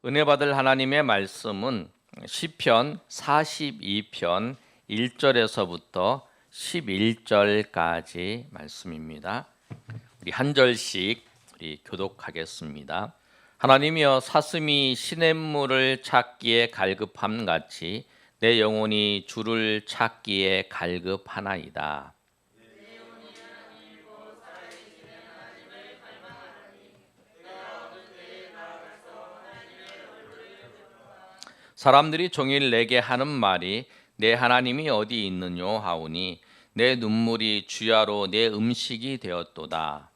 은혜 받을 하나님의 말씀은 시편 42편 1절에서부터 11절까지 말씀입니다. 우리 한 절씩 우리 교독하겠습니다. 하나님이여, 사슴이 시냇물을 찾기에 갈급함 같이 내 영혼이 주를 찾기에 갈급하나이다. 사람들이 종일 내게 하는 말이 내 하나님이 어디 있느뇨 하오니 내 눈물이 주야로 내 음식이 되었도다.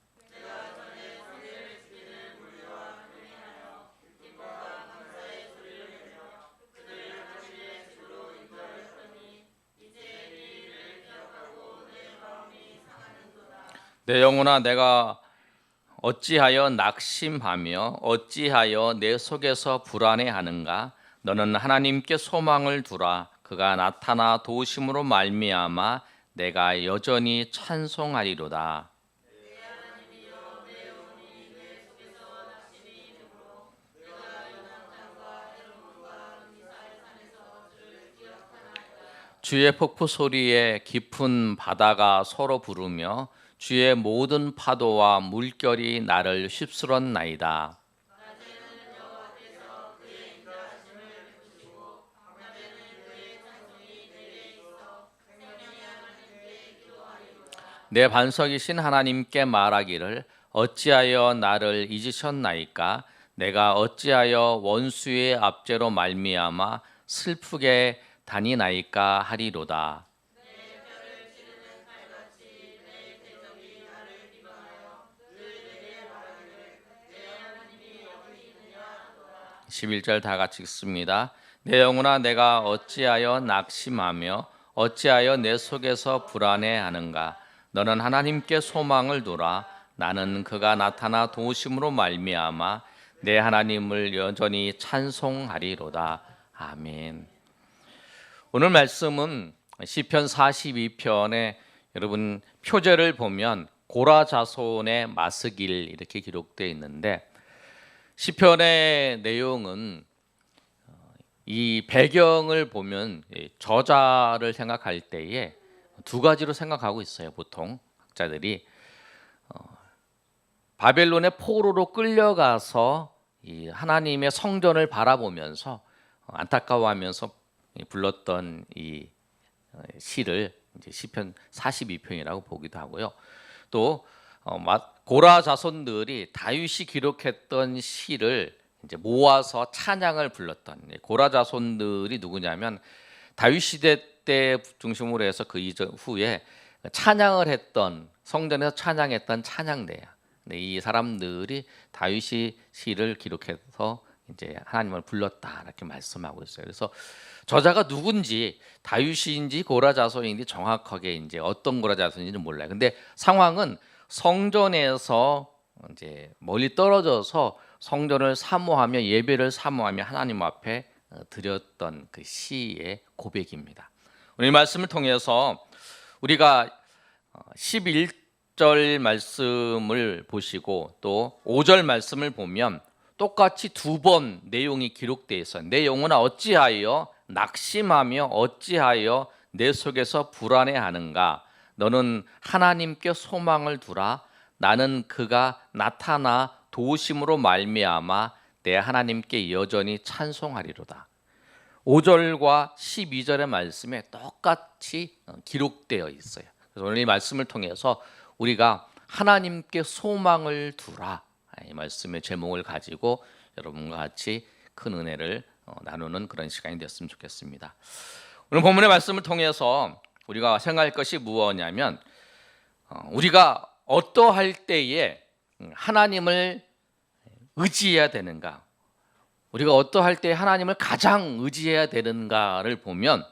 내 영혼아, 내가 어찌하여 낙심하며 어찌하여 내 속에서 불안해하는가? 너는 하나님께 소망을 두라. 그가 나타나 도우심으로 말미암아 내가 여전히 찬송하리로다. 주의 폭포 소리에 깊은 바다가 서로 부르며 주의 모든 파도와 물결이 나를 휩쓸었나이다. 내 반석이신 하나님께 말하기를 어찌하여 나를 잊으셨나이까? 내가 어찌하여 원수의 압제로 말미암아 슬프게 다니나이까 하리로다. 11절 다 같이 읽습니다. 내 영혼아, 내가 어찌하여 낙심하며 어찌하여 내 속에서 불안해하는가? 너는 하나님께 소망을 두라. 나는 그가 나타나 도우심으로 말미암아 내 하나님을 여전히 찬송하리로다. 아멘. 오늘 말씀은 시편 42편에 여러분 표제를 보면 고라 자손의 마스길 이렇게 기록되어 있는데, 시편의 내용은 이 배경을 보면 저자를 생각할 때에 두 가지로 생각하고 있어요. 보통 학자들이 바벨론의 포로로 끌려가서 이 하나님의 성전을 바라보면서 안타까워하면서 불렀던 이 시를 이제 시편 42편이라고 보기도 하고요. 또 고라 자손들이 다윗이 기록했던 시를 이제 모아서 찬양을 불렀던 고라 자손들이 누구냐면 다윗 시대 때 중심으로 해서 그 이전 후에 찬양을 했던, 성전에서 찬양했던 찬양대야. 이 사람들이 다윗이 시를 기록해서 이제 하나님을 불렀다 이렇게 말씀하고 있어요. 그래서 저자가 누군지, 다윗인지 고라 자손인지 정확하게 이제 어떤 고라 자손인지는 몰라요. 근데 상황은 성전에서 이제 멀리 떨어져서 성전을 사모하며 예배를 사모하며 하나님 앞에 드렸던 그 시의 고백입니다. 오늘 이 말씀을 통해서 우리가 11절 말씀을 보시고 또 5절 말씀을 보면 똑같이 두 번 내용이 기록되어 있어요. 내 영혼아, 어찌하여 낙심하며 어찌하여 내 속에서 불안해하는가? 너는 하나님께 소망을 두라. 나는 그가 나타나 도우심으로 말미암아 내 하나님께 여전히 찬송하리로다. 5절과 12절의 말씀에 똑같이 기록되어 있어요. 그래서 오늘 이 말씀을 통해서 우리가 하나님께 소망을 두라, 이 말씀의 제목을 가지고 여러분과 같이 큰 은혜를 나누는 그런 시간이 됐으면 좋겠습니다. 오늘 본문의 말씀을 통해서 우리가 생각할 것이 무엇이냐면, 우리가 어떠할 때에 하나님을 의지해야 되는가, 우리가 어떠할 때 하나님을 가장 의지해야 되는가를 보면,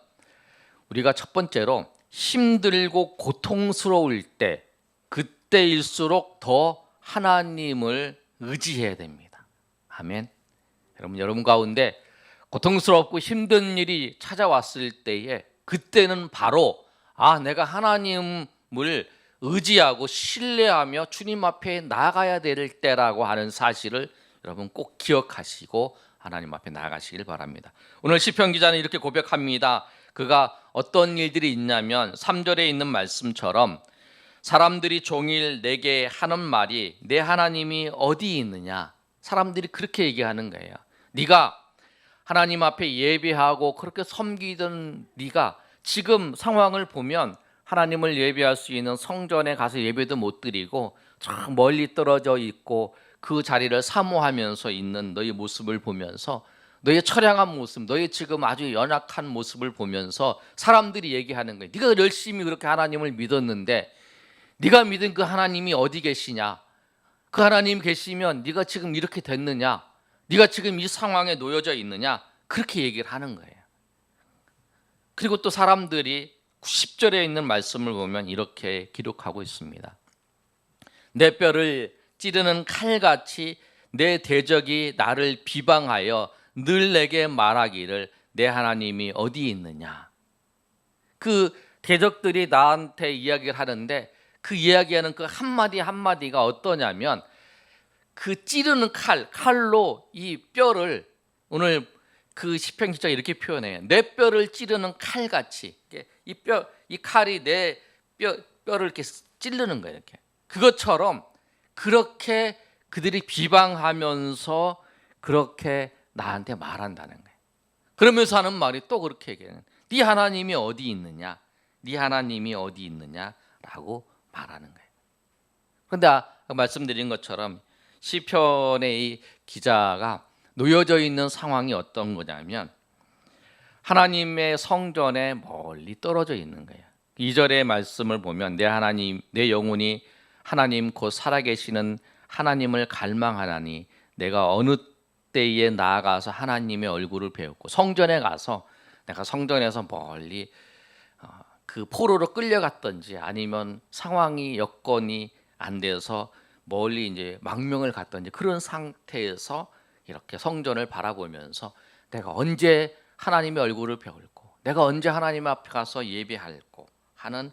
우리가 첫 번째로 힘들고 고통스러울 때, 그때일수록 더 하나님을 의지해야 됩니다. 아멘. 여러분 가운데 고통스럽고 힘든 일이 찾아왔을 때에 그때는 바로 내가 하나님을 의지하고 신뢰하며 주님 앞에 나아가야 될 때라고 하는 사실을 여러분 꼭 기억하시고 하나님 앞에 나아가시길 바랍니다. 오늘 시편 기자는 이렇게 고백합니다. 그가 어떤 일들이 있냐면 3절에 있는 말씀처럼 사람들이 종일 내게 하는 말이 내 하나님이 어디 있느냐. 사람들이 그렇게 얘기하는 거예요. 네가 하나님 앞에 예배하고 그렇게 섬기던 네가 지금 상황을 보면 하나님을 예배할 수 있는 성전에 가서 예배도 못 드리고 저 멀리 떨어져 있고 그 자리를 사모하면서 있는 너의 모습을 보면서 너의 처량한 모습, 너의 지금 아주 연약한 모습을 보면서 사람들이 얘기하는 거예요. 네가 열심히 그렇게 하나님을 믿었는데 네가 믿은 그 하나님이 어디 계시냐? 그 하나님 계시면 네가 지금 이렇게 됐느냐? 네가 지금 이 상황에 놓여져 있느냐? 그렇게 얘기를 하는 거예요. 그리고 또 사람들이 10절에 있는 말씀을 보면 이렇게 기록하고 있습니다. 내 뼈를 찌르는 칼같이 내 대적이 나를 비방하여 늘 내게 말하기를 내 하나님이 어디 있느냐. 그 대적들이 나한테 이야기를 하는데 그 이야기하는 그 한마디 한마디가 어떠냐면 그 찌르는 칼로 이 뼈를 오늘 그 시편 기자가 이렇게 표현해요. 내 뼈를 찌르는 칼같이 이 칼이 내 뼈를 이렇게 찌르는 거예요. 이렇게 그것처럼 그렇게 그들이 비방하면서 그렇게 나한테 말한다는 거예요. 그러면서 하는 말이 또 그렇게 얘기해요. 네 하나님이 어디 있느냐? 네 하나님이 어디 있느냐라고 말하는 거예요. 그런데 아까 말씀드린 것처럼 시편의 이 기자가 놓여져 있는 상황이 어떤 거냐면 하나님의 성전에 멀리 떨어져 있는 거예요. 2절의 말씀을 보면 내 하나님, 내 영혼이 하나님 곧 살아계시는 하나님을 갈망하나니 내가 어느 때에 나아가서 하나님의 얼굴을 배웠고 성전에 가서 내가 성전에서 멀리 그 포로로 끌려갔던지 아니면 상황이 여건이 안 돼서 멀리 이제 망명을 갔던지 그런 상태에서 이렇게 성전을 바라보면서 내가 언제 하나님의 얼굴을 배울고 내가 언제 하나님 앞에 가서 예배할고 하는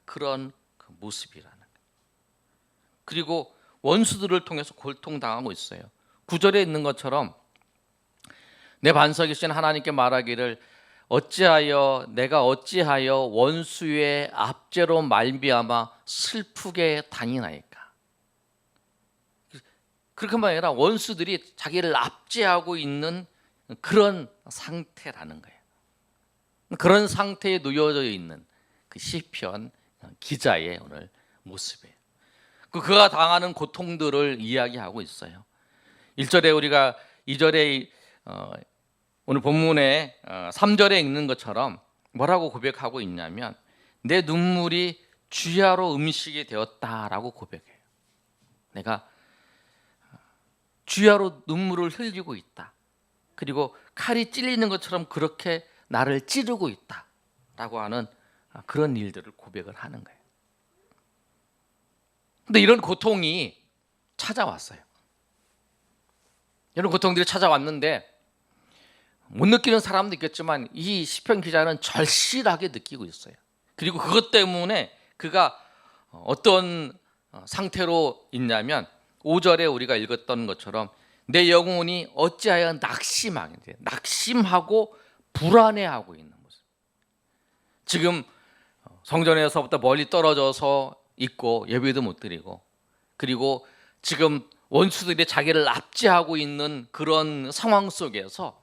그런 그 모습이라는 거예요. 그리고 원수들을 통해서 고통당하고 있어요. 9절에 있는 것처럼 내 반석이신 하나님께 말하기를 내가 어찌하여 원수의 압제로 말미암아 슬프게 다니나이까. 그렇게만 아니라 원수들이 자기를 압제하고 있는 그런 상태라는 거예요. 그런 상태에 놓여져 있는 그 시편 기자의 오늘 모습이에요. 그가 당하는 고통들을 이야기하고 있어요. 1절에 우리가 2절에 오늘 본문에 3절에 읽는 것처럼 뭐라고 고백하고 있냐면 내 눈물이 주야로 음식이 되었다라고 고백해요. 내가 주야로 눈물을 흘리고 있다. 그리고 칼이 찔리는 것처럼 그렇게 나를 찌르고 있다라고 하는 그런 일들을 고백을 하는 거예요. 근데 이런 고통이 찾아왔어요. 이런 고통들이 찾아왔는데 못 느끼는 사람도 있겠지만 이 시편 기자는 절실하게 느끼고 있어요. 그리고 그것 때문에 그가 어떤 상태로 있냐면 5절에 우리가 읽었던 것처럼 내 영혼이 어찌하여 낙심하고 불안해하고 있는 모습. 지금 성전에서부터 멀리 떨어져서 있고 예배도 못 드리고 그리고 지금 원수들이 자기를 압제하고 있는 그런 상황 속에서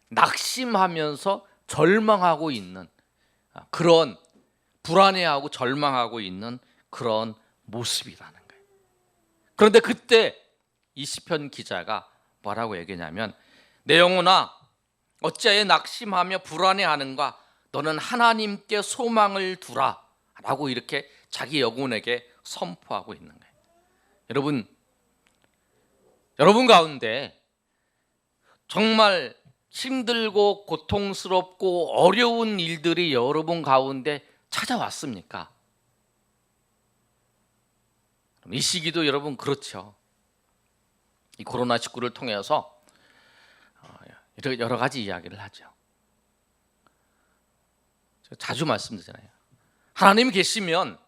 낙심하면서 절망하고 있는 그런 불안해하고 절망하고 있는 그런 모습이라는 거예요. 그런데 그때 이 시편 기자가 뭐라고 얘기냐면 내 영혼아 어찌하여 낙심하며 불안해하는가 너는 하나님께 소망을 두라 라고 이렇게 자기 영혼에게 선포하고 있는 거예요. 여러분 가운데 정말 힘들고 고통스럽고 어려운 일들이 여러분 가운데 찾아왔습니까? 이 시기도 여러분 그렇죠. 이 코로나19를 통해서 여러 가지 이야기를 하죠. 제가 자주 말씀드리잖아요. 하나님이 계시면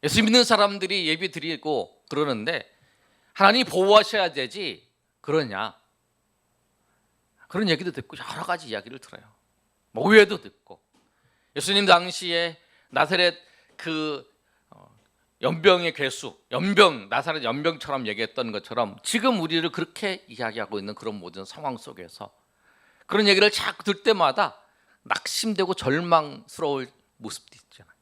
예수 믿는 사람들이 예배 드리고 그러는데 하나님이 보호하셔야 되지 그러냐? 그런 얘기도 듣고 여러 가지 이야기를 들어요. 오해도 듣고 예수님 당시에 나사렛 그 연병의 괴수, 나사렛 연병처럼 얘기했던 것처럼 지금 우리를 그렇게 이야기하고 있는 그런 모든 상황 속에서 그런 얘기를 자꾸 들 때마다 낙심되고 절망스러울 모습도 있잖아요.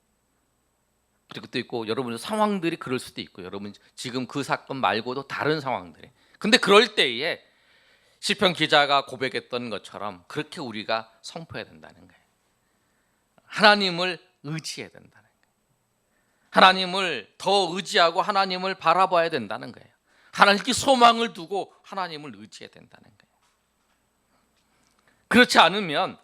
그리고 또 있고 여러분의 상황들이 그럴 수도 있고 여러분 지금 그 사건 말고도 다른 상황들이. 근데 그럴 때에 시편 기자가 고백했던 것처럼 그렇게 우리가 선포해야 된다는 거예요. 하나님을 의지해야 된다는 거예요. 하나님을 더 의지하고 하나님을 바라봐야 된다는 거예요. 하나님께 소망을 두고 하나님을 의지해야 된다는 거예요. 그렇지 않으면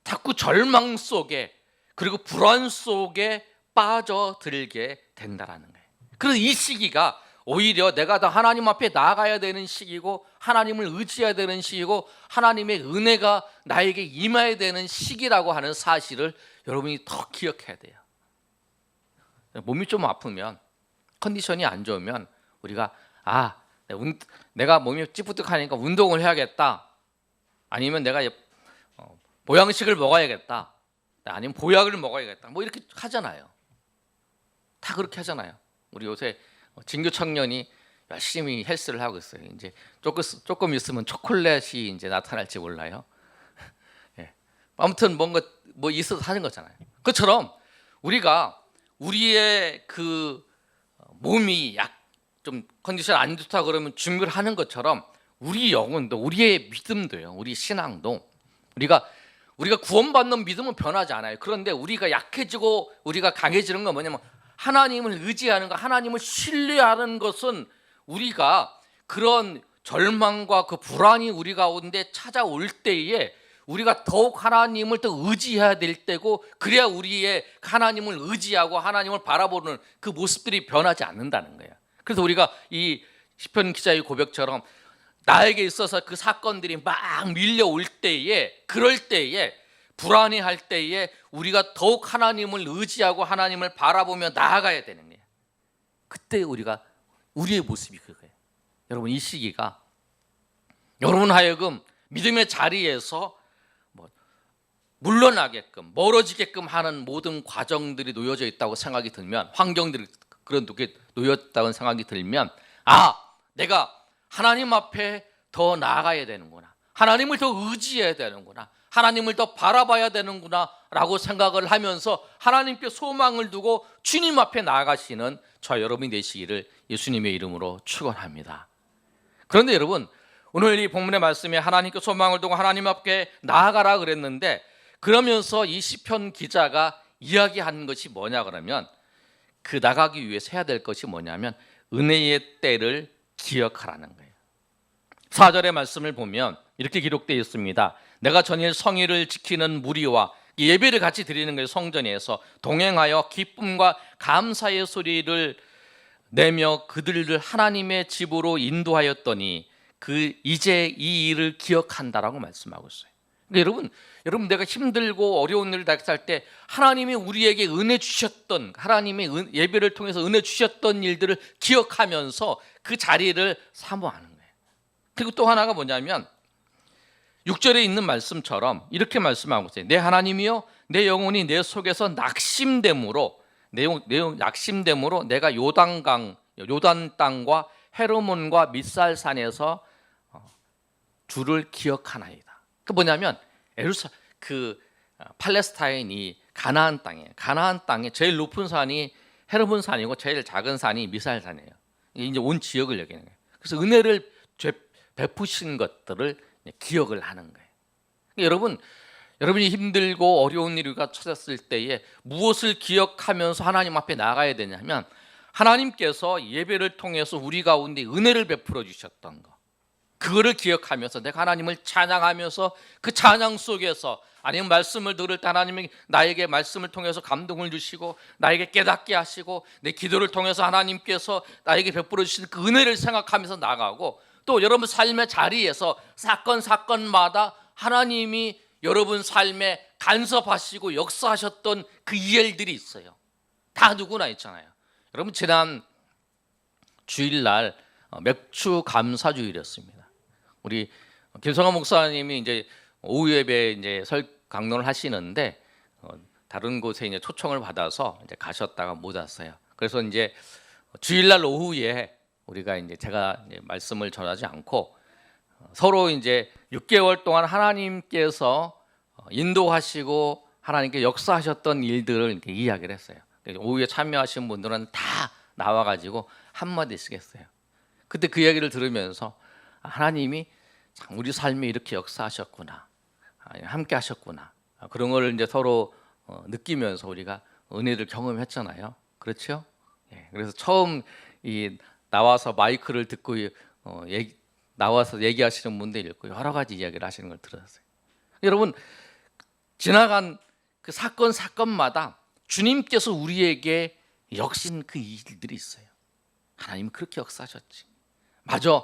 자꾸 절망 속에 그리고 불안 속에 빠져들게 된다는 거예요. 그래서 이 시기가 오히려 내가 더 하나님 앞에 나아가야 되는 시기고 하나님을 의지해야 되는 시기고 하나님의 은혜가 나에게 임해야 되는 시기라고 하는 사실을 여러분이 더 기억해야 돼요. 몸이 좀 아프면 컨디션이 안 좋으면 우리가 내가 몸이 찌뿌듯하니까 운동을 해야겠다, 아니면 내가 보양식을 먹어야겠다, 아니면 보약을 먹어야겠다, 뭐 이렇게 하잖아요. 다 그렇게 하잖아요. 우리 요새 진교 청년이 열심히 헬스를 하고 있어요. 이제 조금 있으면 초콜릿이 이제 나타날지 몰라요. 예. 아무튼 뭔가 뭐 있어서 하는 거잖아요. 그처럼 우리가 우리의 그 몸이 좀 컨디션 안 좋다 그러면 준비를 하는 것처럼 우리 영혼도 우리의 믿음도요, 우리 신앙도 우리가 구원받는 믿음은 변하지 않아요. 그런데 우리가 약해지고 우리가 강해지는 건 뭐냐면 하나님을 의지하는 것, 하나님을 신뢰하는 것은 우리가 그런 절망과 그 불안이 우리 가운데 찾아올 때에 우리가 더욱 하나님을 더 의지해야 될 때고, 그래야 우리의 하나님을 의지하고 하나님을 바라보는 그 모습들이 변하지 않는다는 거예요. 그래서 우리가 이 시편 기자의 고백처럼 나에게 있어서 그 사건들이 막 밀려올 때에, 그럴 때에 불안해할 때에 우리가 더욱 하나님을 의지하고 하나님을 바라보며 나아가야 되는 거예요. 그때 우리의 모습이 그거예요. 여러분, 이 시기가 여러분 하여금 믿음의 자리에서 물러나게끔 멀어지게끔 하는 모든 과정들이 놓여져 있다고 생각이 들면, 환경들이 그런 게 놓였다는 생각이 들면, 내가 하나님 앞에 더 나아가야 되는구나, 하나님을 더 의지해야 되는구나, 하나님을 더 바라봐야 되는구나 라고 생각을 하면서 하나님께 소망을 두고 주님 앞에 나아가시는 저와 여러분이 되시기를 예수님의 이름으로 축원합니다. 그런데 여러분, 오늘 이 본문의 말씀에 하나님께 소망을 두고 하나님 앞에 나아가라 그랬는데, 그러면서 이 시편 기자가 이야기하는 것이 뭐냐 그러면, 그 나가기 위해서 해야 될 것이 뭐냐면 은혜의 때를 기억하라는 거예요. 4절의 말씀을 보면 이렇게 기록되어 있습니다. 내가 전일 성의를 지키는 무리와 예배를 같이 드리는 거예요. 성전에서 동행하여 기쁨과 감사의 소리를 내며 그들을 하나님의 집으로 인도하였더니 이제 이 일을 기억한다라고 말씀하고 있어요. 그러니까 여러분 내가 힘들고 어려운 일을 닥칠 때 하나님이 우리에게 은혜 주셨던, 하나님의 예배를 통해서 은혜 주셨던 일들을 기억하면서 그 자리를 사모하는 거예요. 그리고 또 하나가 뭐냐면 6절에 있는 말씀처럼 이렇게 말씀하고 있어요. 내 하나님이여, 내 영혼이 내 속에서 낙심됨으로 내가 요단 땅과 헤르몬과 미살산에서 주를 기억하나이다. 그 뭐냐면 팔레스타인이 가나안 땅이에요. 가나안 땅에 제일 높은 산이 헤르몬 산이고 제일 작은 산이 미살산이에요. 이제 온 지역을 얘기하는 거예요. 그래서 은혜를 베푸신 것들을 기억을 하는 거예요. 여러분이 힘들고 어려운 일이가 찾았을 때에 무엇을 기억하면서 하나님 앞에 나가야 되냐면, 하나님께서 예배를 통해서 우리 가운데 은혜를 베풀어 주셨던 거, 그거를 기억하면서 내가 하나님을 찬양하면서 그 찬양 속에서, 아니면 말씀을 들을 때 하나님이 나에게 말씀을 통해서 감동을 주시고 나에게 깨닫게 하시고 내 기도를 통해서 하나님께서 나에게 베풀어 주신 그 은혜를 생각하면서 나가고, 또 여러분 삶의 자리에서 사건마다 하나님이 여러분 삶에 간섭하시고 역사하셨던 그 일들이 있어요. 다 누구나 있잖아요. 여러분, 지난 주일날 맥주 감사주일이었습니다. 우리 김성환 목사님이 이제 오후 예배 이제 강론을 하시는데 다른 곳에 이제 초청을 받아서 이제 가셨다가 못 왔어요. 그래서 이제 주일날 오후에 우리가 이제 제가 이제 말씀을 전하지 않고 서로 이제 6개월 동안 하나님께서 인도하시고 하나님께 역사하셨던 일들을 이렇게 이야기를 했어요. 오후에 참여하신 분들은 다 나와가지고 한마디씩 했어요. 그때 그 이야기를 들으면서 하나님이 참 우리 삶에 이렇게 역사하셨구나, 함께 하셨구나, 그런 걸 이제 서로 느끼면서 우리가 은혜를 경험했잖아요. 그렇죠? 예, 그래서 처음 나와서 마이크를 듣고 나와서 얘기하시는 분들이 있고 여러 가지 이야기를 하시는 걸 들었어요. 여러분, 지나간 그 사건마다 주님께서 우리에게 역신 그 일들이 있어요. 하나님 그렇게 역사하셨지. 맞아.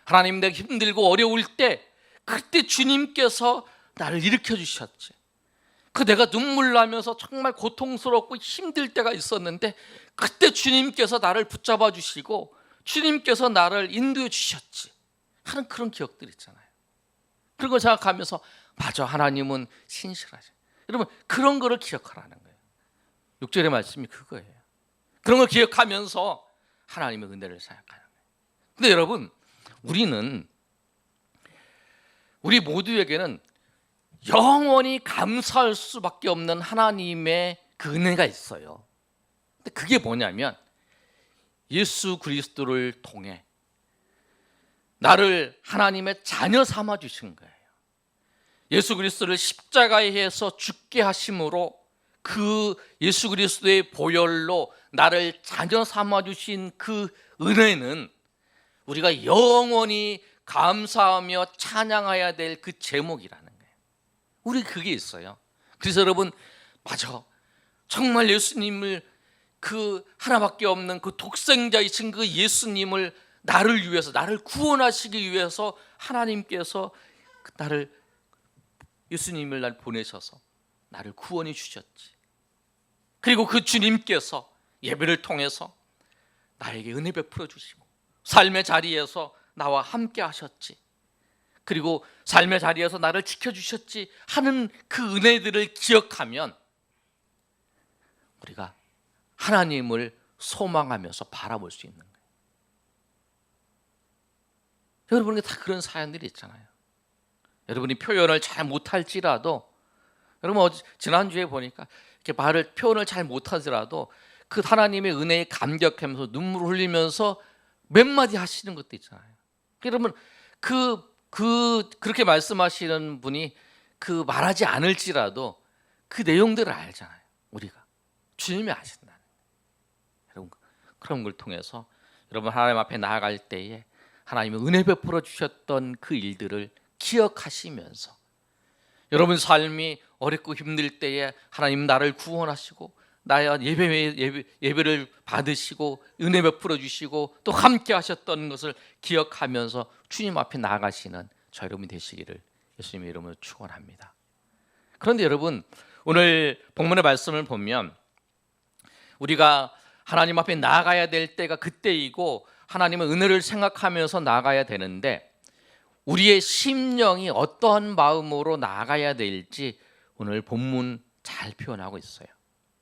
하나님 내가 힘들고 어려울 때 그때 주님께서 나를 일으켜 주셨지. 내가 눈물 나면서 정말 고통스럽고 힘들 때가 있었는데 그때 주님께서 나를 붙잡아 주시고 주님께서 나를 인도해 주셨지 하는 그런 기억들 있잖아요. 그런 걸 생각하면서 맞아, 하나님은 신실하죠. 여러분, 그런 거를 기억하라는 거예요. 6절의 말씀이 그거예요. 그런 걸 기억하면서 하나님의 은혜를 생각하는 거예요. 근데 여러분, 우리 모두에게는 영원히 감사할 수밖에 없는 하나님의 그 은혜가 있어요. 근데 그게 뭐냐면 예수 그리스도를 통해 나를 하나님의 자녀 삼아 주신 거예요. 예수 그리스도를 십자가에 해서 죽게 하심으로 그 예수 그리스도의 보혈로 나를 자녀 삼아 주신 그 은혜는 우리가 영원히 감사하며 찬양해야 될 그 제목이라는 거예요. 우리 그게 있어요. 그래서 여러분, 맞아, 정말 예수님을, 그 하나밖에 없는 그 독생자이신 그 예수님을 나를 위해서, 나를 구원하시기 위해서 하나님께서 예수님을 날 보내셔서 나를 구원해 주셨지. 그리고 그 주님께서 예배를 통해서 나에게 은혜 베풀어 주시고 삶의 자리에서 나와 함께 하셨지. 그리고 삶의 자리에서 나를 지켜주셨지 하는 그 은혜들을 기억하면 우리가 하나님을 소망하면서 바라볼 수 있는 거예요. 여러분에게 다 그런 사연들이 있잖아요. 여러분이 표현을 잘 못할지라도, 여러분 지난주에 보니까 이렇게 표현을 잘 못하더라도 그 하나님의 은혜에 감격하면서 눈물을 흘리면서 몇 마디 하시는 것도 있잖아요. 여러분, 그렇게 말씀하시는 분이 그 말하지 않을지라도 그 내용들을 알잖아요. 우리가 주님이 아신다는 거예요. 여러분, 그런 걸 통해서 여러분 하나님 앞에 나아갈 때에 하나님이 은혜 베풀어 주셨던 그 일들을 기억하시면서 여러분 삶이 어렵고 힘들 때에 하나님 나를 구원하시고 나의 예배를 받으시고 은혜 베풀어 주시고 또 함께 하셨던 것을 기억하면서 주님 앞에 나아가시는 저 여러분이 되시기를 예수님의 이름으로 축원합니다. 그런데 여러분, 오늘 본문의 말씀을 보면 우리가 하나님 앞에 나아가야 될 때가 그때이고 하나님의 은혜를 생각하면서 나아가야 되는데 우리의 심령이 어떠한 마음으로 나아가야 될지 오늘 본문 잘 표현하고 있어요.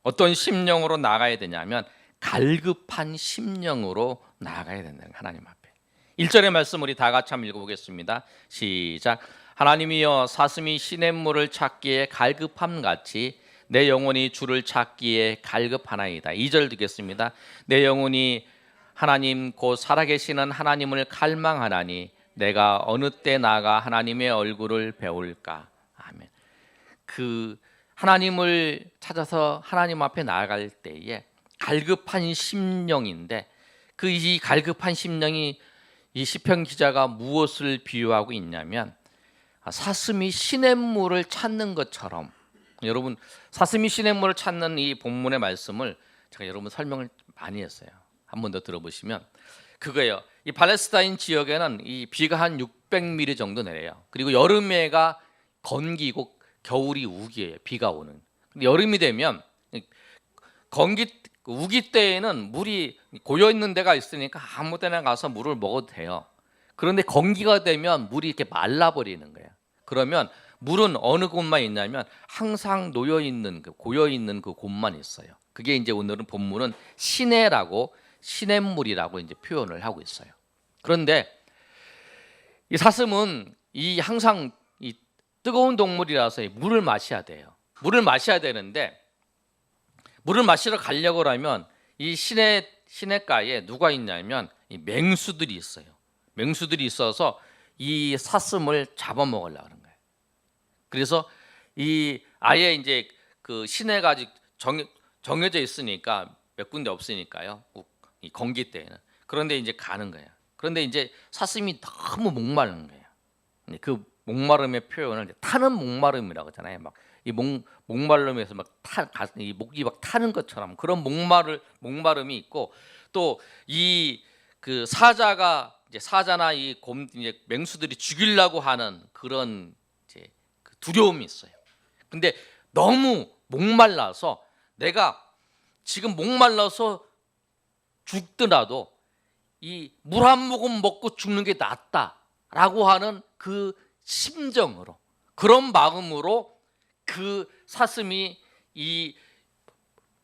어떤 심령으로 나아가야 되냐면 갈급한 심령으로 나아가야 된다는 거예요. 하나님 앞에. 1절의 말씀 우리 다 같이 한번 읽어보겠습니다. 시작. 하나님이여, 사슴이 시냇물을 찾기에 갈급함같이 내 영혼이 주를 찾기에 갈급하나이다. 2절 듣겠습니다. 내 영혼이 하나님 곧 살아계시는 하나님을 갈망하나니 내가 어느 때 나가 하나님의 얼굴을 배울까. 아멘. 그 하나님을 찾아서 하나님 앞에 나아갈 때에 갈급한 심령인데 이 갈급한 심령이 이 시편 기자가 무엇을 비유하고 있냐면 사슴이 시냇물을 찾는 것처럼, 여러분 사슴이 시냇물을 찾는 이 본문의 말씀을 제가 여러분 설명을 많이 했어요. 한 번 더 들어보시면 그거예요. 이 팔레스타인 지역에는 이 비가 한 600mm 정도 내려요. 그리고 여름에가 건기고 겨울이 우기예요. 비가 오는. 근데 여름이 되면 우기 때에는 물이 고여 있는 데가 있으니까 아무 데나 가서 물을 먹어도 돼요. 그런데 건기가 되면 물이 이렇게 말라버리는 거예요. 그러면 물은 어느 곳만 있냐면 항상 놓여 있는 고여 있는 그 곳만 있어요. 그게 이제 오늘은 본문은 시내라고 시냇물이라고 이제 표현을 하고 있어요. 그런데 이 사슴은 이 항상 이 뜨거운 동물이라서 물을 마셔야 돼요. 물을 마셔야 되는데 물을 마시러 가려고 하면 이 시냇가에 누가 있냐면 이 맹수들이 있어요. 맹수들이 있어서 이 사슴을 잡아먹으려고 하는 거예요. 그래서 이 아예 이제 그 시내가 아직 정해져 있으니까 몇 군데 없으니까요. 이 건기 때에는. 그런데 이제 가는 거예요. 그런데 이제 사슴이 너무 목마른 거예요. 그 목마름의 표현을 타는 목마름이라고 하잖아요. 막 이 목마름에서 이 목이 막 타는 것처럼 그런 목마름이 있고, 또 이 그 사자나 이 이제 맹수들이 죽이려고 하는 그런 이제 그 두려움이 있어요. 근데 너무 목말라서 내가 지금 목말라서 죽더라도 이 물 한 모금 먹고 죽는 게 낫다라고 하는 그 심정으로, 그런 마음으로 그 사슴이 이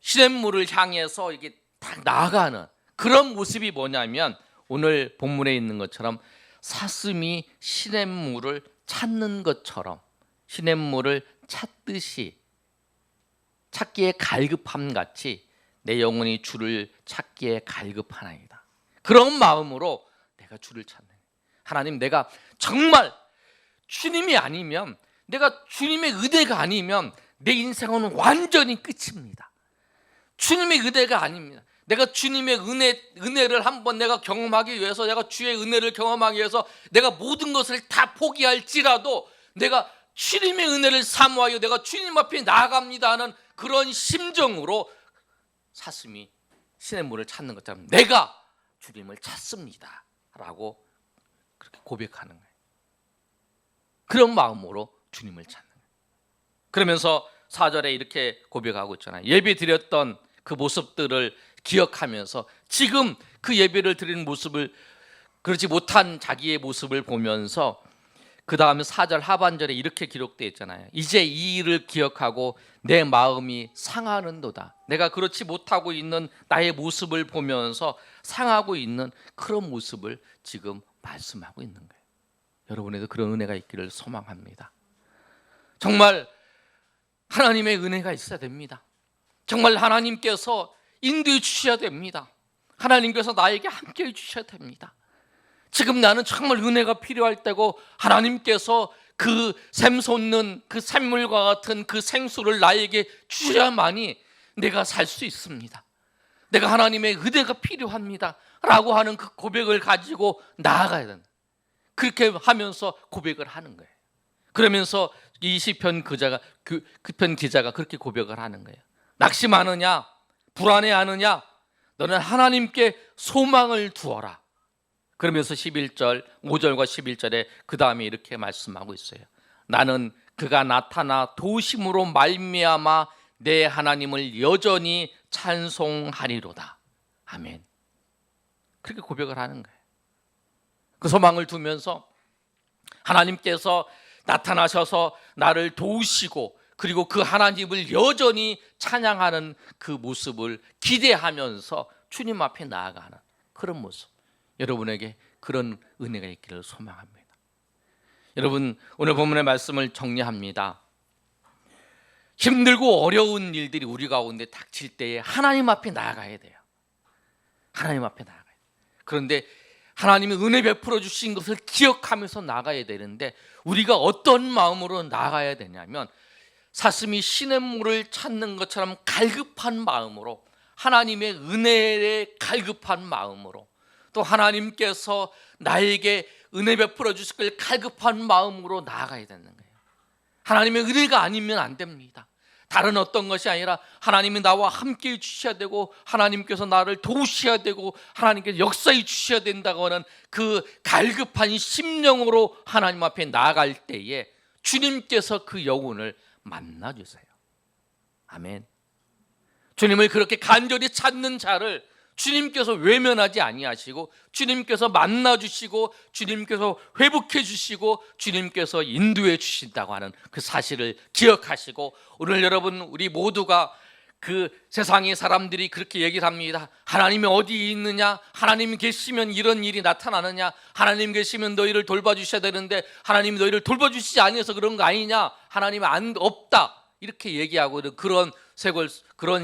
시냇물을 향해서 이게 딱 나아가는 그런 모습이 뭐냐면 오늘 본문에 있는 것처럼 사슴이 시냇물을 찾는 것처럼 시냇물을 찾듯이 찾기에 갈급함 같이 내 영혼이 주를 찾기에 갈급하나이다. 그런 마음으로 내가 주를 찾는, 하나님, 내가 정말 주님이 아니면, 내가 주님의 은혜가 아니면 내 인생은 완전히 끝입니다. 주님의 은혜가 아닙니다. 내가 주님의 은혜를 한번 내가 경험하기 위해서, 내가 주의 은혜를 경험하기 위해서 내가 모든 것을 다 포기할지라도 내가 주님의 은혜를 사모하여 내가 주님 앞에 나아갑니다 하는 그런 심정으로 사슴이 시냇물을 찾는 것처럼 내가 주님을 찾습니다 라고 그렇게 고백하는 거예요. 그런 마음으로 주님을 찾는 거예요. 그러면서 4절에 이렇게 고백하고 있잖아요. 예배 드렸던 그 모습들을 기억하면서 지금 그 예배를 드리는 모습을, 그렇지 못한 자기의 모습을 보면서 그 다음에 4절 하반절에 이렇게 기록되어 있잖아요. 이제 이 일을 기억하고 내 마음이 상하는도다. 내가 그렇지 못하고 있는 나의 모습을 보면서 상하고 있는 그런 모습을 지금 말씀하고 있는 거예요. 여러분에도 그런 은혜가 있기를 소망합니다. 정말 하나님의 은혜가 있어야 됩니다. 정말 하나님께서 인도해 주셔야 됩니다. 하나님께서 나에게 함께해 주셔야 됩니다. 지금 나는 정말 은혜가 필요할 때고 하나님께서 그 샘솟는 그 샘물과 같은 그 생수를 나에게 주셔야만이 내가 살 수 있습니다. 내가 하나님의 은혜가 필요합니다 라고 하는 그 고백을 가지고 나아가야 된다. 그렇게 하면서 고백을 하는 거예요. 그러면서 이 시편 편 기자가 그렇게 고백을 하는 거예요. 낙심하느냐, 불안해하느냐, 너는 하나님께 소망을 두어라. 그러면서 11절, 5절과 11절에 그 다음에 이렇게 말씀하고 있어요. 나는 그가 나타나 도심으로 말미암아 내 하나님을 여전히 찬송하리로다. 아멘. 그렇게 고백을 하는 거예요. 그 소망을 두면서 하나님께서 나타나셔서 나를 도우시고 그리고 그 하나님을 여전히 찬양하는 그 모습을 기대하면서 주님 앞에 나아가는 그런 모습, 여러분에게 그런 은혜가 있기를 소망합니다. 여러분, 오늘 본문의 말씀을 정리합니다. 힘들고 어려운 일들이 우리 가운데 닥칠 때에 하나님 앞에 나아가야 돼요. 하나님 앞에 나아가야 돼요. 그런데 하나님이 은혜 베풀어 주신 것을 기억하면서 나가야 되는데 우리가 어떤 마음으로 나가야 되냐면 사슴이 시냇물을 찾는 것처럼 갈급한 마음으로, 하나님의 은혜에 갈급한 마음으로, 또 하나님께서 나에게 은혜 베풀어 주실 걸 갈급한 마음으로 나아가야 되는 거예요. 하나님의 은혜가 아니면 안 됩니다. 다른 어떤 것이 아니라 하나님이 나와 함께 주셔야 되고 하나님께서 나를 도우셔야 되고 하나님께서 역사해 주셔야 된다고 하는 그 갈급한 심령으로 하나님 앞에 나아갈 때에 주님께서 그 영혼을 만나주세요. 아멘. 주님을 그렇게 간절히 찾는 자를 주님께서 외면하지 아니하시고 주님께서 만나주시고 주님께서 회복해 주시고 주님께서 인도해 주신다고 하는 그 사실을 기억하시고, 오늘 여러분 우리 모두가 그 세상의 사람들이 그렇게 얘기를 합니다. 하나님이 어디 있느냐? 하나님이 계시면 이런 일이 나타나느냐? 하나님 계시면 너희를 돌봐주셔야 되는데 하나님이 너희를 돌봐주시지 아니해서 그런 거 아니냐? 하나님이 없다, 이렇게 얘기하고 있는 그런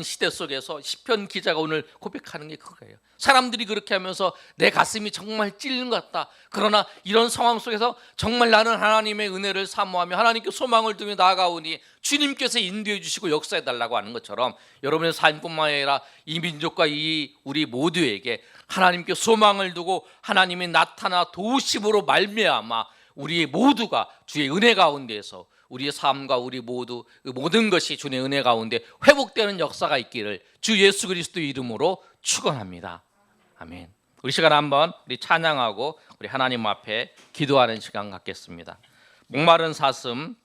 시대 속에서 시편 기자가 오늘 고백하는 게 그거예요. 사람들이 그렇게 하면서 내 가슴이 정말 찔린 것 같다. 그러나 이런 상황 속에서 정말 나는 하나님의 은혜를 사모하며 하나님께 소망을 두며 나아가오니 주님께서 인도해 주시고 역사해 달라고 하는 것처럼, 여러분의 삶뿐만 아니라 이 민족과 이 우리 모두에게 하나님께 소망을 두고 하나님이 나타나 도우심으로 말미암아 우리 모두가 주의 은혜 가운데에서 우리의 삶과 우리 모든 것이 주님의 은혜 가운데 회복되는 역사가 있기를 주 예수 그리스도 이름으로 축원합니다. 아멘. 우리 시간 한번 우리 찬양하고 우리 하나님 앞에 기도하는 시간 갖겠습니다. 목마른 사슴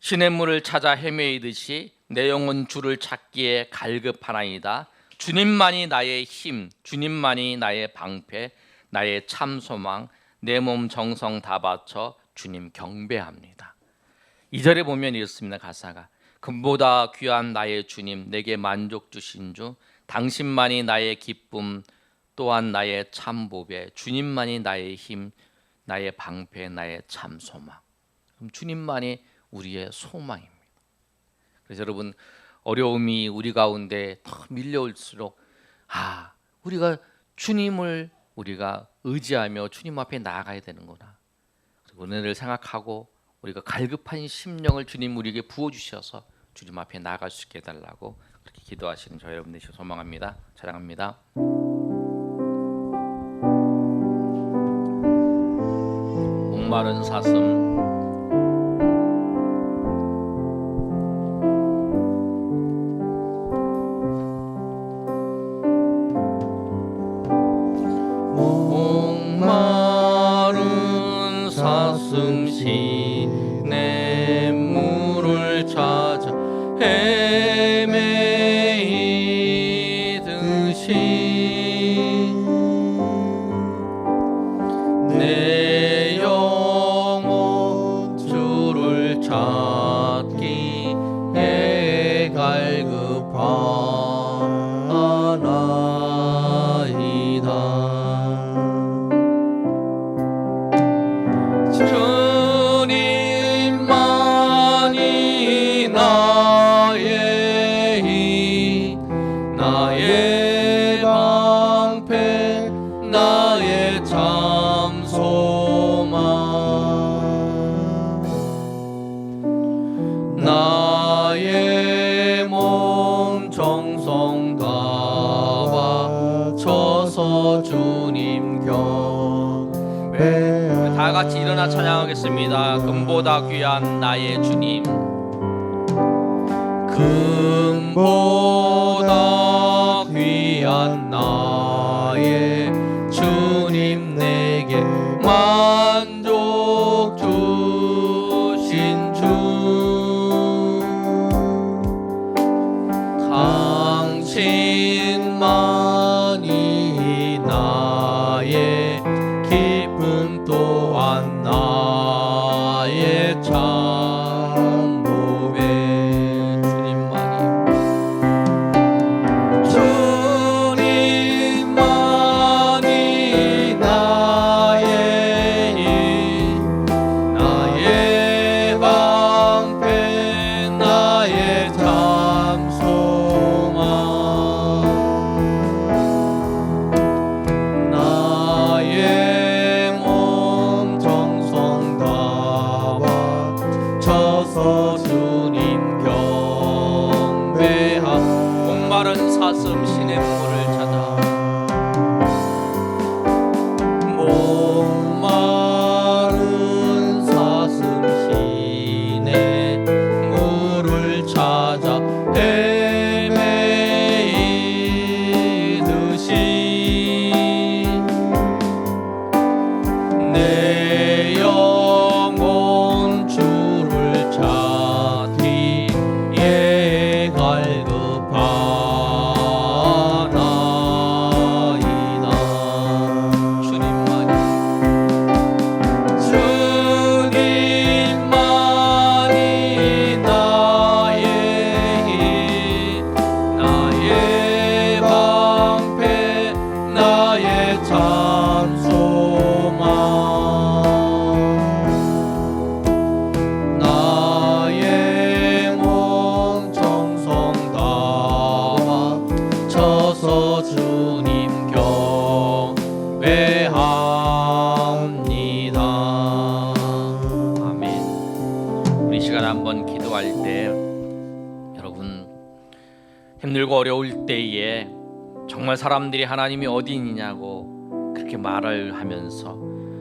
시냇물을 찾아 헤매이듯이 내 영혼 주를 찾기에 갈급하나이다. 주님만이 나의 힘, 주님만이 나의 방패, 나의 참 소망, 내 몸 정성 다 바쳐 주님 경배합니다. 2절에 보면 이렇습니다. 가사가 금보다 귀한 나의 주님, 내게 만족 주신 주, 당신만이 나의 기쁨 또한 나의 참 보배, 주님만이 나의 힘, 나의 방패, 나의 참 소망. 그럼 주님만이 우리의 소망입니다. 그래서 여러분, 어려움이 우리 가운데 더 밀려올수록 우리가 주님을 우리가 의지하며 주님 앞에 나아가야 되는구나, 그리고 은혜를 생각하고 우리가 갈급한 심령을 주님 우리에게 부어주셔서 주님 앞에 나아갈 수 있게 해달라고 그렇게 기도하시는 저 여러분 되시길 소망합니다. 찬양합니다. 목마른 사슴 시냇물을 찾아 헤매이듯이 내 영혼 주를 찾기에 갈급하나이다. 나의 방패, 나의 참 소망, 나의 몸 정성 다 바쳐서 주님 경배. 다 같이 일어나 찬양하겠습니다. 금보다 귀한 나의 주님, 금보다 귀한 나의 주님, 내게 만족 주신 주, 당신만이 나의 기쁨 또한 나의 참 보배, 주님만이 나의 힘, 시간에 한번 기도할 때 여러분 힘들고 어려울 때에 정말 사람들이 하나님이 어디 있느냐고 그렇게 말을 하면서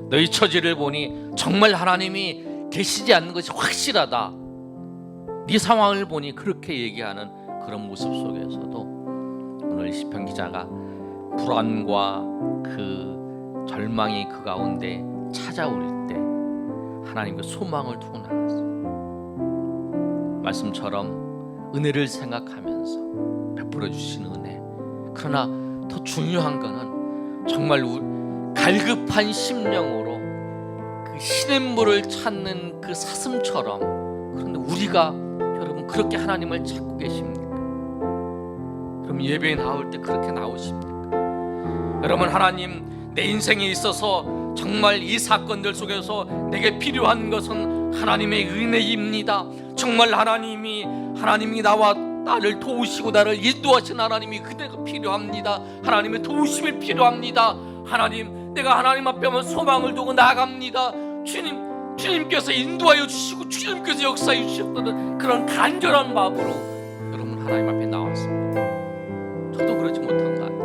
너희 처지를 보니 정말 하나님이 계시지 않는 것이 확실하다, 네 상황을 보니 그렇게 얘기하는 그런 모습 속에서도 오늘 시편 기자가 불안과 그 절망이 그 가운데 찾아올 때 하나님께 소망을 두고 나갔어요. 말씀처럼 은혜를 생각하면서 베풀어 주신 은혜, 그러나 더 중요한 거는 정말 갈급한 심령으로 그 시냇물을 찾는 그 사슴처럼, 그런데 우리가 여러분 그렇게 하나님을 찾고 계십니까? 그럼 예배에 나올 때 그렇게 나오십니까? 여러분, 하나님 내 인생에 있어서 정말 이 사건들 속에서 내게 필요한 것은 하나님의 은혜입니다. 정말 하나님이 나와 나를 도우시고 나를 인도하신 하나님이 그대가 필요합니다. 하나님의 도우심이 필요합니다. 하나님, 내가 하나님 앞에 소망을 두고 나아갑니다. 주님께서 인도하여 주시고 주님께서 역사해 주셨다는 그런 간절한 마음으로 여러분 하나님 앞에 나왔습니다. 저도 그렇지 못한 것 같아요.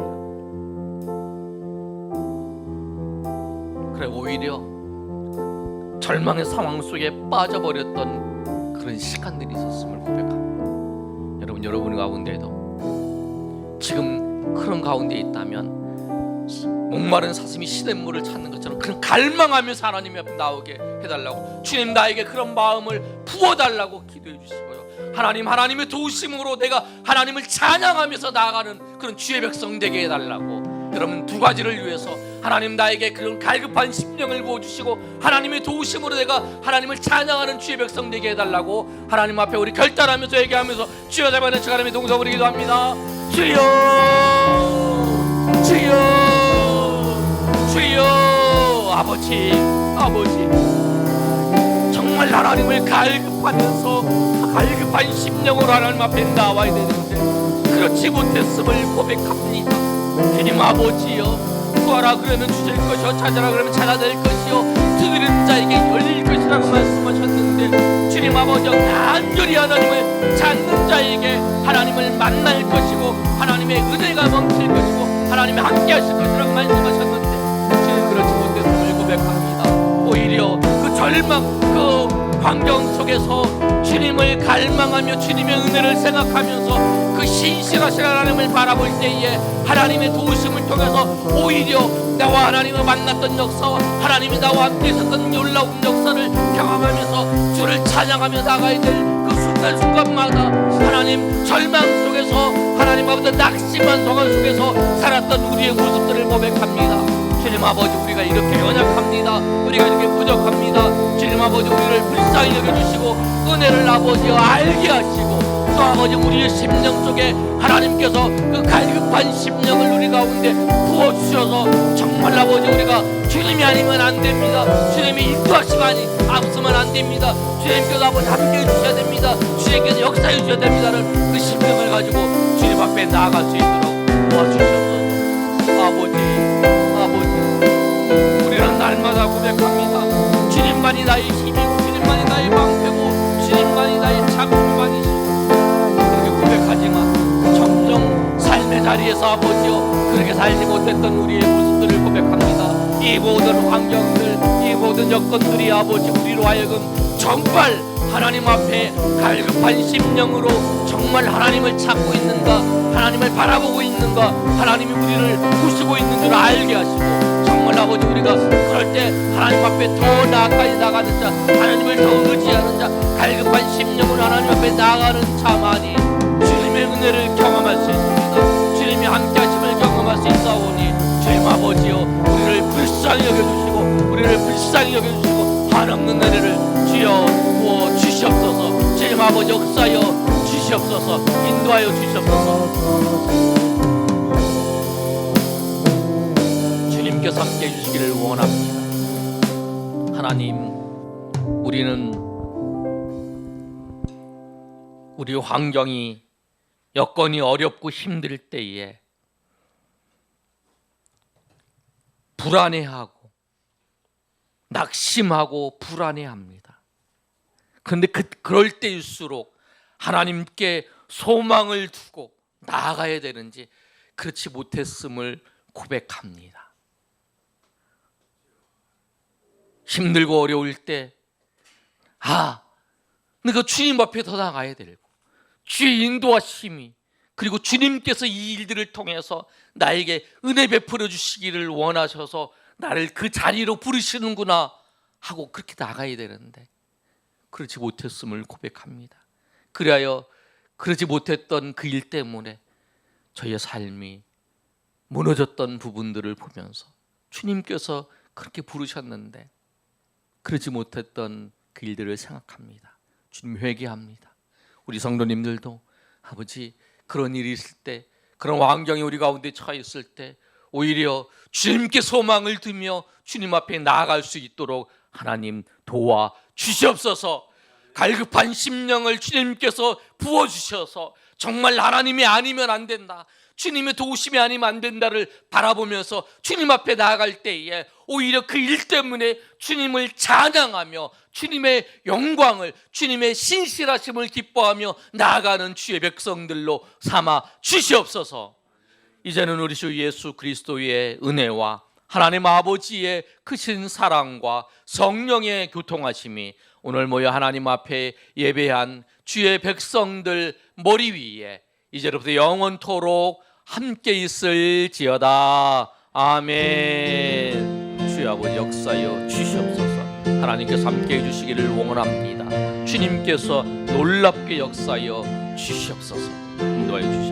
그래, 오히려 절망의 상황 속에 빠져버렸던 그런 시간들이 있었음을 고백합니다. 여러분 가운데도 지금 그런 가운데 있다면 목마른 사슴이 시냇물을 찾는 것처럼 그런 갈망하면서 하나님 앞에 나오게 해달라고, 주님 나에게 그런 마음을 부어달라고 기도해 주시고요. 하나님의 도우심으로 내가 하나님을 찬양하면서 나아가는 그런 주의 백성 되게 해달라고, 여러분 두 가지를 위해서 하나님 나에게 그런 갈급한 심령을 부어주시고 하나님의 도우심으로 내가 하나님을 찬양하는 주의 백성 되게 해달라고 하나님 앞에 우리 결단하면서 얘기하면서 주여 잡아낸 척 하나님의 동사 우리 기도합니다. 주여, 주여, 주여. 아버지, 정말 하나님을 갈급한 심령으로 하나님 앞에 나와야 되는데 그렇지 못했음을 고백합니다. 주님 아버지여, 구하라 그러면 주실 것이요, 찾아라 그러면 찾아낼 것이요, 두드리는 자에게 열릴 것이라고 말씀하셨는데, 주님 아버지여, 간절히 하나님을 찾는 자에게 하나님을 만날 것이고 하나님의 은혜가 넘칠 것이고 하나님이 함께 하실 것이라고 말씀하셨는데 주님 그렇지 못했음을 고백합니다. 오히려 그 절망, 그 환경 속에서 주님을 갈망하며 주님의 은혜를 생각하면서 그 신실하신 하나님을 바라볼 때에 하나님의 도우심을 통해서 오히려 나와 하나님을 만났던 역사와 하나님이 나와 함께 있었던 놀라운 역사를 경험하면서 주를 찬양하며 나가야 될 그 순간순간마다 하나님 절망 속에서 하나님 아버지 낙심한 상황 속에서 살았던 우리의 모습들을 고백합니다. 주님 아버지, 우리가 이렇게 연약합니다. 우리가 이렇게 부족합니다. 주님 아버지, 우리를 불쌍히 여겨주시고 은혜를 아버지여 알게 하시고 또 아버지 우리의 심령 속에 하나님께서 그 갈급한 심령을 우리 가운데 부어주셔서 정말 아버지 우리가 주님이 아니면 안 됩니다. 주님이 인도하시면 없으면 안 됩니다. 주님께서 아버지 함께 해주셔야 됩니다. 주님께서 역사해 주셔야 됩니다를 그 심령을 가지고 주님 앞에 나아갈 수 있도록 도와주셔서 아버지, 우리는 날마다 고백합니다. 주님만이 나의 힘이고 주님만이 나의 방패고 주님만이 나의 참수만이시고 그렇게 고백하지만 점점 삶의 자리에서 아버지요 그렇게 살지 못했던 우리의 모습들을 고백합니다. 이 모든 환경들, 이 모든 여건들이 아버지 우리로 하여금 정말 하나님 앞에 갈급한 심령으로 정말 하나님을 찾고 있는가, 하나님을 바라보고 있는가, 하나님이 우리를 보시고 있는 줄 알게 하시고 정말 아버지 우리가 그럴 때 하나님 앞에 더 나아까지 나가는 자, 하나님을 더 의지하는 자, 갈급한 심령으로 하나님 앞에 나아가는 자만이 주님의 은혜를 경험할 수 있습니다. 주님이 함께 하심을 경험할 수 있사오니 주님 아버지여 우리를 불쌍히 여겨주시고 우리를 불쌍히 여겨주시고 한없는 은혜를 주여 부어 주시옵소서. 주님 아버지 역사여 주시옵소서. 인도하여 주시옵소서. 주님께서 함께 해주시기를 원합니다. 하나님, 우리는 우리 환경이 여건이 어렵고 힘들 때에 불안해하고 낙심하고 불안해합니다. 그런데 그럴 때일수록 하나님께 소망을 두고 나아가야 되는지 그렇지 못했음을 고백합니다. 힘들고 어려울 때 내가 주님 앞에 더 나가야 되고 주의 인도하심이, 그리고 주님께서 이 일들을 통해서 나에게 은혜 베풀어 주시기를 원하셔서 나를 그 자리로 부르시는구나 하고 그렇게 나가야 되는데 그렇지 못했음을 고백합니다. 그리하여 그러지 못했던 그 일 때문에 저의 삶이 무너졌던 부분들을 보면서 주님께서 그렇게 부르셨는데 그러지 못했던 그 일들을 생각합니다. 주님 회개합니다. 우리 성도님들도 아버지 그런 일이 있을 때, 그런 환경이 우리 가운데 처해 있을 때 오히려 주님께 소망을 두며 주님 앞에 나아갈 수 있도록 하나님 도와 주시옵소서. 갈급한 심령을 주님께서 부어주셔서 정말 하나님이 아니면 안 된다, 주님의 도우심이 아니면 안 된다를 바라보면서 주님 앞에 나아갈 때에 오히려 그 일 때문에 주님을 찬양하며 주님의 영광을, 주님의 신실하심을 기뻐하며 나아가는 주의 백성들로 삼아 주시옵소서. 이제는 우리 주 예수 그리스도의 은혜와 하나님 아버지의 크신 사랑과 성령의 교통하심이 오늘 모여 하나님 앞에 예배한 주의 백성들 머리 위에 이제로부터 영원토록 함께 있을지어다. 아멘. 주여 아버지 역사여 주시옵소서. 하나님께서 함께 해주시기를 원합니다. 주님께서 놀랍게 역사여 주시옵소서. 인도하여 주시옵소서.